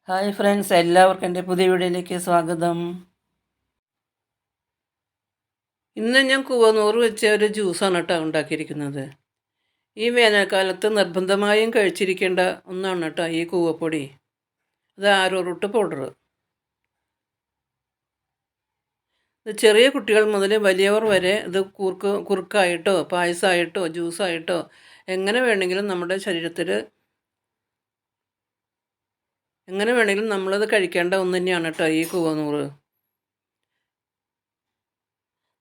Hi friends, എല്ലാവർക്കും എൻ്റെ പുതിയ വീഡിയോയിലേക്ക് സ്വാഗതം. ഇന്ന് ഞാൻ കൂവനൂറ് വെച്ച ഒരു ജ്യൂസാണ് കേട്ടോ ഉണ്ടാക്കിയിരിക്കുന്നത്. ഈ വേനൽക്കാലത്ത് നിർബന്ധമായും കഴിച്ചിരിക്കേണ്ട ഒന്നാണ് കേട്ടോ ഈ കൂവപ്പൊടി. അത് ആരോറൂട്ട് പൗഡർ. ഇത് ചെറിയ കുട്ടികൾ മുതൽ വലിയവർ വരെ ഇത് കുറുക്കായിട്ടോ പായസമായിട്ടോ ജ്യൂസായിട്ടോ എങ്ങനെ വേണമെങ്കിലും നമ്മുടെ ശരീരത്തിൽ എങ്ങനെ വേണമെങ്കിലും നമ്മളത് കഴിക്കേണ്ട ഒന്ന് തന്നെയാണ് കേട്ടോ ഈ കൂവനൂറ്.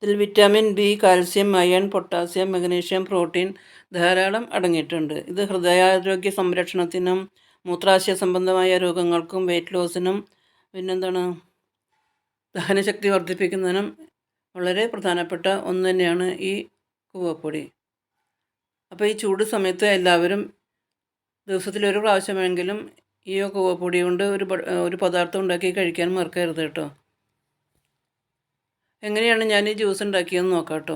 ഇതിൽ vitamin B, calcium, iron, potassium, magnesium, protein ധാരാളം അടങ്ങിയിട്ടുണ്ട്. ഇത് ഹൃദയാരോഗ്യ സംരക്ഷണത്തിനും മൂത്രാശയ സംബന്ധമായ രോഗങ്ങൾക്കും വെയിറ്റ് ലോസിനും പിന്നെന്താണ് ദഹനശക്തി വർദ്ധിപ്പിക്കുന്നതിനും വളരെ പ്രധാനപ്പെട്ട ഒന്ന് തന്നെയാണ് ഈ കൂവപ്പൊടി. അപ്പോൾ ഈ ചൂട് സമയത്ത് എല്ലാവരും ദിവസത്തിലൊരു പ്രാവശ്യമെങ്കിലും ഈ കൂവപ്പൊടി കൊണ്ട് ഒരു പദാർത്ഥം ഉണ്ടാക്കി കഴിക്കാൻ മറക്കരുത് കേട്ടോ. എങ്ങനെയാണ് ഞാൻ ഈ ജ്യൂസ് ഉണ്ടാക്കിയെന്ന് നോക്കാം കേട്ടോ.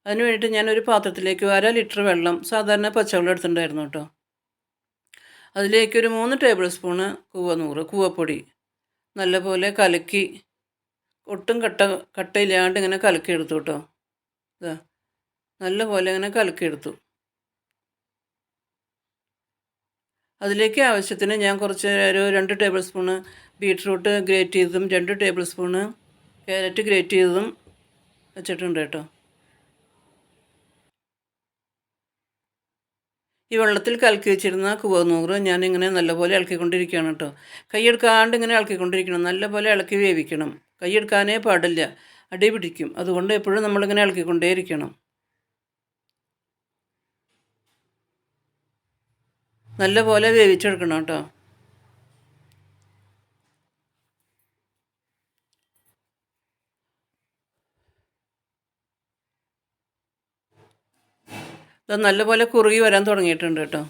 അതിന് വേണ്ടിയിട്ട് ഞാനൊരു പാത്രത്തിലേക്ക് 1/2 ലിറ്റർ വെള്ളം, സാധാരണ പച്ചവെള്ളം എടുത്തിട്ടുണ്ടായിരുന്നു കേട്ടോ. അതിലേക്ക് ഒരു 3 ടേബിൾ സ്പൂണ് കൂവപ്പൊടി നല്ലപോലെ കലക്കി, ഒട്ടും കട്ടയില്ലാണ്ട് ഇങ്ങനെ കലക്കിയെടുത്തു കേട്ടോ. ഇതാ നല്ലപോലെ ഇങ്ങനെ കലക്കിയെടുത്തു. അതിലേക്ക് ആവശ്യത്തിന് ഞാൻ ഒരു 2 ടേബിൾ സ്പൂണ് ബീട്രൂട്ട് ഗ്രേറ്റ് ചെയ്തതും 2 ടേബിൾ സ്പൂണ് ക്യാരറ്റ് ഗ്രേറ്റ് ചെയ്തതും വെച്ചിട്ടുണ്ട് കേട്ടോ. ഈ വെള്ളത്തിൽ കലക്കി വെച്ചിരുന്ന കൂവനൂറ് ഞാനിങ്ങനെ നല്ലപോലെ ഇളക്കിക്കൊണ്ടിരിക്കുകയാണ് കേട്ടോ. കൈയെടുക്കാണ്ട് ഇങ്ങനെ ഇളക്കിക്കൊണ്ടിരിക്കണം. നല്ലപോലെ ഇളക്കി വേവിക്കണം. കൈയെടുക്കാനേ പാടില്ല, അടി പിടിക്കും. അതുകൊണ്ട് എപ്പോഴും നമ്മളിങ്ങനെ ഇളക്കിക്കൊണ്ടേയിരിക്കണം. നല്ലപോലെ വേവിച്ചെടുക്കണം കേട്ടോ. ഇത് നല്ലപോലെ കുറുകി വരാൻ തുടങ്ങിയിട്ടുണ്ട് കേട്ടോ.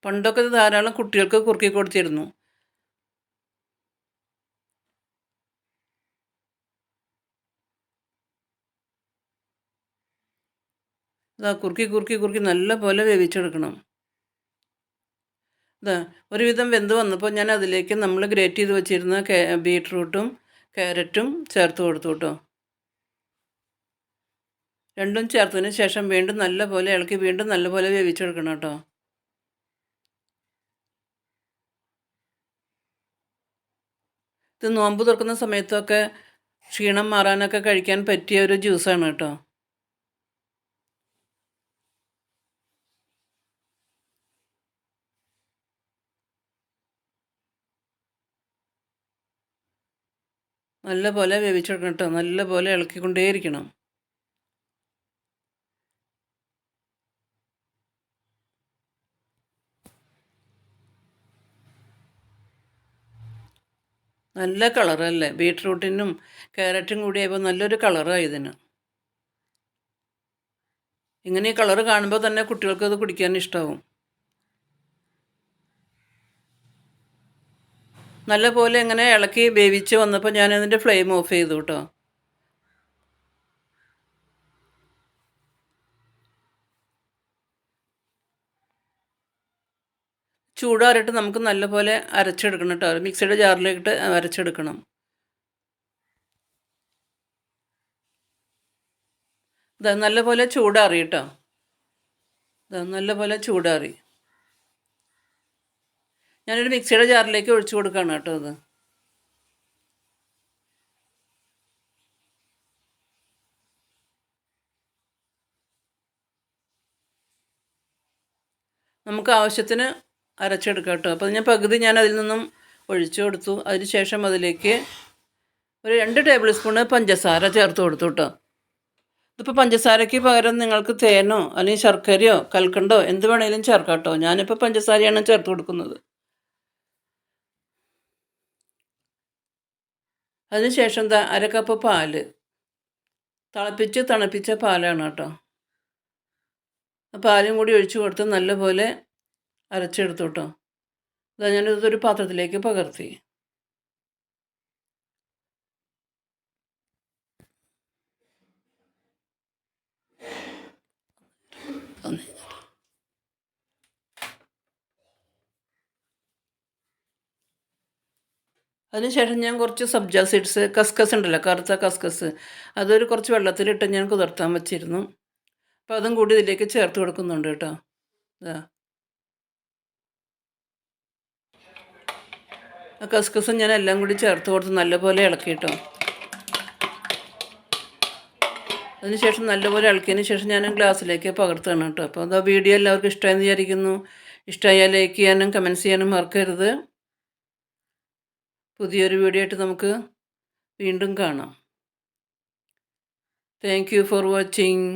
പണ്ടൊക്കെ ഇത് ധാരാളം കുട്ടികൾക്ക് കുറുക്കി കൊടുത്തിരുന്നു. ഇതാ കുറുക്കി നല്ലപോലെ വേവിച്ചെടുക്കണം. ഇതാ ഒരുവിധം വെന്ത് വന്നപ്പോൾ ഞാൻ അതിലേക്ക് നമ്മൾ ഗ്രേറ്റ് ചെയ്ത് വെച്ചിരുന്ന ബീട്രൂട്ടും ക്യാരറ്റും ചേർത്ത് കൊടുത്തു കേട്ടോ. രണ്ടും ചേർത്തതിന് ശേഷം വീണ്ടും നല്ലപോലെ ഇളക്കി വീണ്ടും നല്ലപോലെ വേവിച്ചെടുക്കണം കേട്ടോ. ഇത് നോമ്പ് തുറക്കുന്ന സമയത്തൊക്കെ ക്ഷീണം മാറാനൊക്കെ കഴിക്കാൻ പറ്റിയ ഒരു ജ്യൂസാണ് കേട്ടോ. നല്ലപോലെ വേവിച്ചെടുക്കണം കേട്ടോ. നല്ലപോലെ ഇളക്കിക്കൊണ്ടേയിരിക്കണം. നല്ല കളറല്ലേ, ബീട്രൂട്ടിനും ക്യാരറ്റും കൂടി ആയപ്പോൾ നല്ലൊരു കളറാണ് ഇതിന്. ഇങ്ങനെ ഈ കളറ് കാണുമ്പോൾ തന്നെ കുട്ടികൾക്ക് അത് കുടിക്കാൻ ഇഷ്ടമാവും. നല്ലപോലെ ഇങ്ങനെ ഇളക്കി വേവിച്ച് വന്നപ്പോൾ ഞാനതിൻ്റെ ഫ്ലെയിം ഓഫ് ചെയ്തു കേട്ടോ. ചൂടാറിയിട്ട് നമുക്ക് നല്ലപോലെ അരച്ചെടുക്കണം കേട്ടോ. മിക്സിയുടെ ജാറിലേക്കിട്ട് അരച്ചെടുക്കണം. ഇതാ നല്ലപോലെ ചൂടാറി കേട്ടോ. ഇതാ നല്ലപോലെ ചൂടാറി. ഞാനൊരു മിക്സിയുടെ ജാറിലേക്ക് ഒഴിച്ചു കൊടുക്കുകയാണ് കേട്ടോ. ഇത് നമുക്ക് ആവശ്യത്തിന് അരച്ചെടുക്കാം കേട്ടോ. അപ്പോൾ ഞാൻ പകുതി അതിൽ നിന്നും ഒഴിച്ചു കൊടുത്തു. അതിന് ശേഷം അതിലേക്ക് ഒരു 2 ടേബിൾ സ്പൂണ് പഞ്ചസാര ചേർത്ത് കൊടുത്തു കേട്ടോ. ഇതിപ്പോൾ പഞ്ചസാരയ്ക്ക് പകരം നിങ്ങൾക്ക് തേനോ അല്ലെങ്കിൽ ശർക്കരയോ കൽക്കണ്ടോ എന്ത് വേണമെങ്കിലും ചേർക്കാം കേട്ടോ. ഞാനിപ്പോൾ പഞ്ചസാരയാണ് ചേർത്ത് കൊടുക്കുന്നത്. അതിനുശേഷം 1 കപ്പ് പാല്, തിളപ്പിച്ച് തണുപ്പിച്ച പാലാണ് കേട്ടോ. പാലും കൂടി ഒഴിച്ചു കൊടുത്ത് നല്ലപോലെ അരച്ചെടുത്തു കേട്ടോ. ഇതാ ഞാനിതൊരു പാത്രത്തിലേക്ക് പകർത്തി. അതിനുശേഷം ഞാൻ കുറച്ച് സബ്ജ സീഡ്സ്, കസ്കസ് ഉണ്ടല്ലോ, കറുത്ത കസ്കസ്, അതൊരു കുറച്ച് വെള്ളത്തിലിട്ട് ഞാൻ കുതിർത്താൻ വെച്ചിരുന്നു. അപ്പോൾ അതും കൂടി ഇതിലേക്ക് ചേർത്ത് കൊടുക്കുന്നുണ്ട് കേട്ടോ. ഇതാ ആ കസ്കസും ഞാൻ എല്ലാം കൂടി ചേർത്ത് കൊടുത്ത് നല്ലപോലെ ഇളക്കി കേട്ടോ. അതിനുശേഷം നല്ലപോലെ ഇളക്കിയതിന് ശേഷം ഞാൻ ഗ്ലാസ്സിലേക്ക് പകർത്തുകയാണ് കേട്ടോ. അപ്പോൾ അതാ വീഡിയോ എല്ലാവർക്കും ഇഷ്ടമായെന്ന് വിചാരിക്കുന്നു. ഇഷ്ടമായാൽ ലൈക്ക് ചെയ്യാനും കമൻറ്റ്സ് ചെയ്യാനും മറക്കരുത്. പുതിയൊരു വീഡിയോ ആയിട്ട് നമുക്ക് വീണ്ടും കാണാം. Thank you for watching.